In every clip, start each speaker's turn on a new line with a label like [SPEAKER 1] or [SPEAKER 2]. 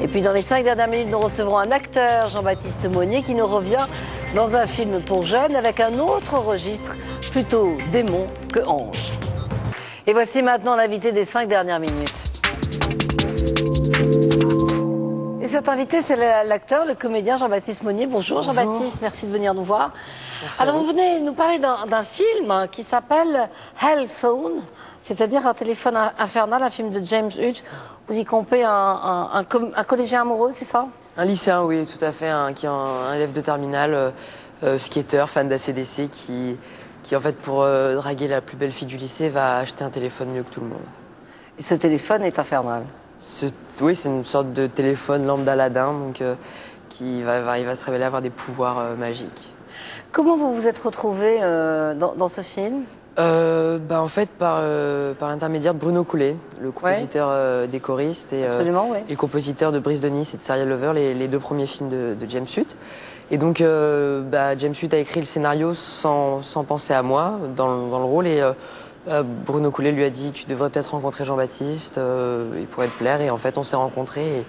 [SPEAKER 1] Et puis dans les 5 dernières minutes, nous recevrons un acteur, Jean-Baptiste Monnier, qui nous revient dans un film pour jeunes avec un autre registre, plutôt démon que ange. Et voici maintenant l'invité des 5 dernières minutes. Et cet invité, c'est l'acteur, le comédien Jean-Baptiste Monnier. Bonjour Jean-Baptiste, merci de venir nous voir. Merci. Alors vous venez nous parler d'un film qui s'appelle Hell Phone, c'est-à-dire un téléphone infernal, un film de James Hughes. Vous y comptez un collégien amoureux, c'est ça?
[SPEAKER 2] Un lycéen, oui, tout à fait, qui est un élève de terminale, skater, fan d'ACDC, qui en fait, pour draguer la plus belle fille du lycée, va acheter un téléphone mieux que tout le monde.
[SPEAKER 1] Et ce téléphone est infernal?
[SPEAKER 2] Oui, c'est une sorte de téléphone lampe d'Aladin, donc il va se révéler avoir des pouvoirs magiques.
[SPEAKER 1] Comment vous vous êtes retrouvé dans ce film?
[SPEAKER 2] En fait, par l'intermédiaire de Bruno Coulet, le compositeur des choristes et le compositeur de Brise de Nice et de Serial Lover, les deux premiers films de James Hutt. Et donc, James Hutt a écrit le scénario sans penser à moi dans le rôle. Et Bruno Coulet lui a dit: tu devrais peut-être rencontrer Jean-Baptiste, il pourrait te plaire. Et en fait, on s'est rencontrés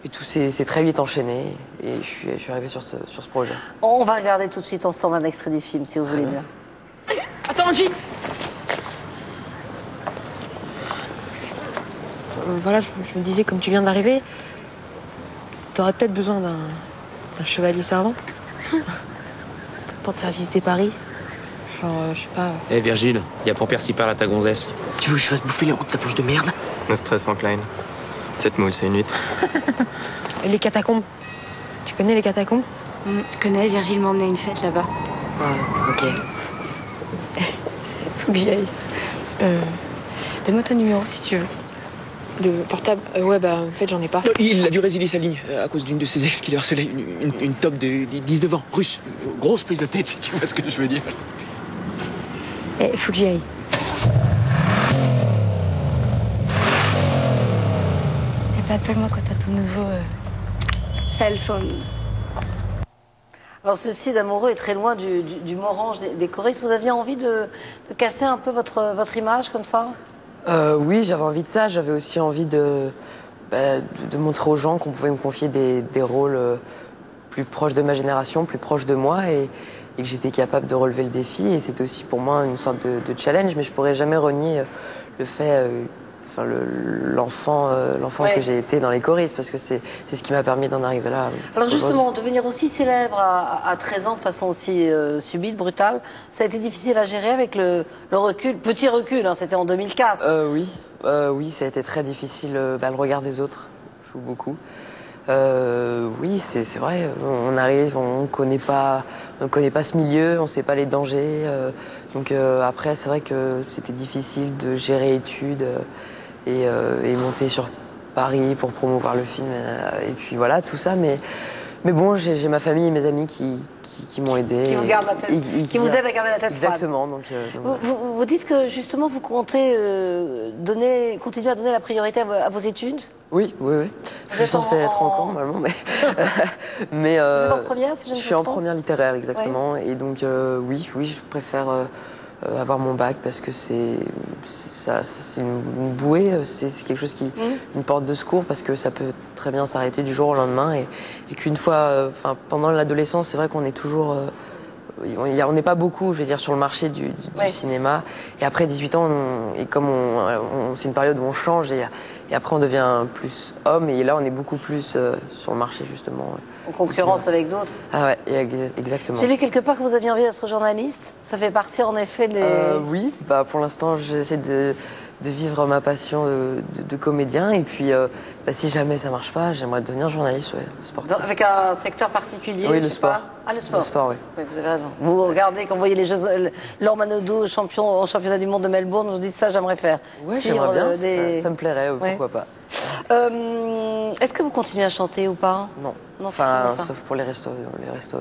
[SPEAKER 2] et tout s'est très vite enchaîné. Et je suis arrivé sur ce projet.
[SPEAKER 1] On va regarder tout de suite ensemble un extrait du film, si vous voulez bien.
[SPEAKER 3] Attends, Angie! Voilà, je me disais, comme tu viens d'arriver, t'aurais peut-être besoin d'un chevalier servant pour te faire visiter Paris. Genre, je sais pas...
[SPEAKER 4] Eh Virgile, y a pour Percy par à ta gonzesse.
[SPEAKER 5] Si tu veux que je fasse bouffer les roues de sa poche de merde.
[SPEAKER 4] No stress en Klein. Cette moule, c'est une huître.
[SPEAKER 3] Les catacombes. Tu connais les catacombes?
[SPEAKER 6] Je connais, Virgile m'a emmené à une fête là-bas.
[SPEAKER 3] Ah, ok.
[SPEAKER 6] Faut que j'y aille. Donne-moi ton numéro si tu veux.
[SPEAKER 3] Le portable? Ouais, en fait, j'en ai pas.
[SPEAKER 5] Il a dû résilier sa ligne à cause d'une de ses ex qui le harcelait. Une top de 19 ans, russe. Grosse prise de tête, si tu vois ce que je veux dire.
[SPEAKER 6] Faut que j'y aille. Appelle-moi quand t'as ton nouveau cell phone.
[SPEAKER 1] Alors ce Cid amoureux est très loin du Morange des choristes. Vous aviez envie de casser un peu votre image comme ça?
[SPEAKER 2] Oui, j'avais envie de ça. J'avais aussi envie de montrer aux gens qu'on pouvait me confier des rôles plus proches de ma génération, plus proches de moi, et que j'étais capable de relever le défi. Et c'était aussi pour moi une sorte de challenge, mais je pourrais jamais renier le fait... l'enfant que j'ai été dans les choristes, parce que c'est ce qui m'a permis d'en arriver là.
[SPEAKER 1] Alors justement, devenir aussi célèbre à 13 ans de façon aussi subite, brutale, ça a été difficile à gérer avec le recul, petit recul, hein, c'était en 2004.
[SPEAKER 2] Oui, ça a été très difficile, le regard des autres joue beaucoup. Oui, c'est vrai, on arrive, on connaît pas ce milieu, on sait pas les dangers, donc après c'est vrai que c'était difficile de gérer études et monter sur Paris pour promouvoir le film, et puis voilà, tout ça, mais bon, j'ai ma famille et mes amis qui m'ont aidé.
[SPEAKER 1] Qui vous gardent la tête, qui vous aident à garder la tête froide.
[SPEAKER 2] Exactement. Donc,
[SPEAKER 1] vous dites que justement vous comptez continuer à donner la priorité à vos études?
[SPEAKER 2] Oui. Je suis censée être encore normalement, mais
[SPEAKER 1] vous êtes en première, si je ne me trompe?
[SPEAKER 2] Je suis en première littéraire, exactement, et donc oui, je préfère avoir mon bac parce que c'est une bouée, c'est quelque chose une porte de secours, parce que ça peut très bien s'arrêter du jour au lendemain, et qu'une fois, pendant l'adolescence, c'est vrai qu'on est toujours, on n'est pas beaucoup, je veux dire, sur le marché du cinéma, et après 18 ans, c'est une période où on change, et après on devient plus homme, et là on est beaucoup plus sur le marché justement.
[SPEAKER 1] En concurrence avec d'autres.
[SPEAKER 2] Ah ouais, exactement.
[SPEAKER 1] J'ai lu quelque part que vous aviez envie d'être journaliste. Ça fait partie en effet des...
[SPEAKER 2] Oui, pour l'instant j'essaie de vivre ma passion de comédien, et puis si jamais ça marche pas, j'aimerais devenir journaliste, sportif.
[SPEAKER 1] Avec un secteur particulier?
[SPEAKER 2] Oui, le sport.
[SPEAKER 1] Ah, le sport.
[SPEAKER 2] Le sport, oui.
[SPEAKER 1] Oui, vous avez raison. Vous regardez, quand vous voyez les Jeux, Laure Manodou, championnat du monde de Melbourne, vous dites ça, j'aimerais faire.
[SPEAKER 2] Oui, j'aimerais bien, ça me plairait, pourquoi pas.
[SPEAKER 1] Est-ce que vous continuez à chanter ou pas?
[SPEAKER 2] Non, sauf pour les restos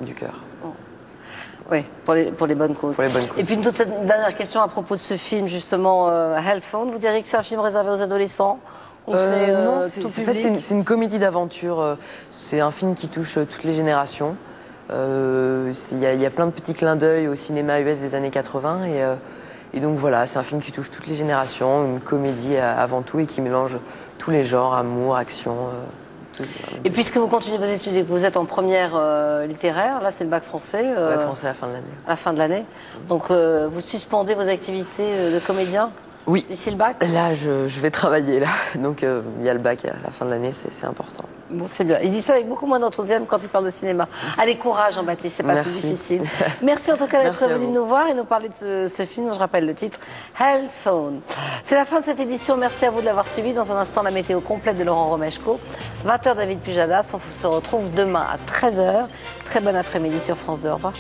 [SPEAKER 2] du cœur.
[SPEAKER 1] Oh. Oui, pour les bonnes causes. Et puis une toute dernière question à propos de ce film, justement, Hell Phone. Vous diriez que c'est un film réservé aux adolescents?
[SPEAKER 2] Non, c'est une comédie d'aventure. C'est un film qui touche toutes les générations. Il y a plein de petits clins d'œil au cinéma US des années 80. Et donc voilà, c'est un film qui touche toutes les générations, une comédie avant tout, et qui mélange tous les genres, amour, action,
[SPEAKER 1] Et puisque vous continuez vos études et que vous êtes en première littéraire, là c'est le bac français.
[SPEAKER 2] Bac français à la fin de l'année.
[SPEAKER 1] À la fin de l'année. Donc vous suspendez vos activités de comédien
[SPEAKER 2] Oui.
[SPEAKER 1] d'ici le bac?
[SPEAKER 2] Là, je vais travailler, là. Donc, il y a le bac à la fin de l'année, c'est important.
[SPEAKER 1] Bon, c'est bien. Il dit ça avec beaucoup moins d'enthousiasme quand il parle de cinéma. Allez, courage, Jean-Baptiste, c'est pas si
[SPEAKER 2] Merci.
[SPEAKER 1] difficile. Merci en tout cas d'être
[SPEAKER 2] Merci à
[SPEAKER 1] venu
[SPEAKER 2] vous.
[SPEAKER 1] nous voir et nous parler de ce film dont je rappelle le titre, Hell Phone. C'est la fin de cette édition. Merci à vous de l'avoir suivi. Dans un instant, la météo complète de Laurent Romeshko. 20h, David Pujadas. On se retrouve demain à 13h. Très bon après-midi sur France 2. Au revoir.